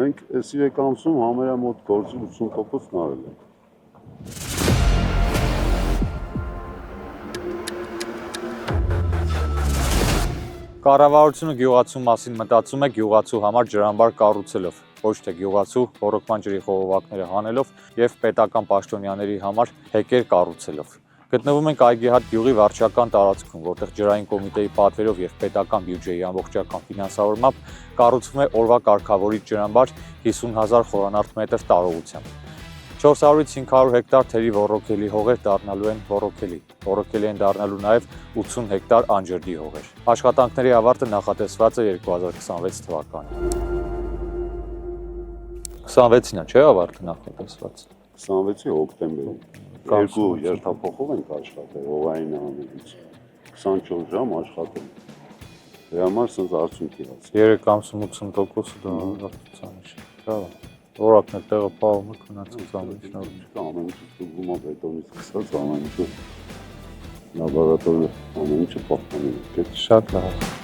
Մենք այս 3 ամսում համարյա մոտ գործի 80%-ն արել ենք։ Կառավարությունը գյուղացու մասին մտածում է գյուղացու համար ջրամբար կառուցելով, ոչ թե գյուղացու ռոռոկման ջրի խողովակները հանելով եւ պետական պաշտոնյաների համար հեկեր կառուցելով։ Գտնվում ենք Այգեհատ գյուղի վարչական տարածքում, որտեղ ջրային կոմիտեի պատվերով եւ պետական բյուջեի ամբողջական ֆինանսավորմամբ կառուցվում է օրվա կարգավորիչ ջրամբար 50,000 խորանարդ մետր տարողությամբ։ 400-ից 500 հեկտար թերի ոռոգելի հողեր դառնալու են ոռոգելի են դառնալու նաև 80 հեկտար անջրդի հողեր։ Աշխատանքների ավարտը նախատեսված է 2026 թվականին։ 26-ին է, չէ՞ ավարտը նախատեսված։ 26-ի հոկտեմբերին։ Երկու երթափոխով ենք աշխատել հողային անելից։ 24 ժամ աշխատել։ Դրա համար սենց արդյունք եղած։ 3 ամսում 80%-ը դա արդյունք է։ Բրավո։ Որակն է տեղը պահում է քննածած ամեն ինչ։ Ամեն ինչը ստուգում է բետոնից սկսած ամեն ինչը լաբորատորիա ամեն ինչը պահպանում է։ Շատ լավ։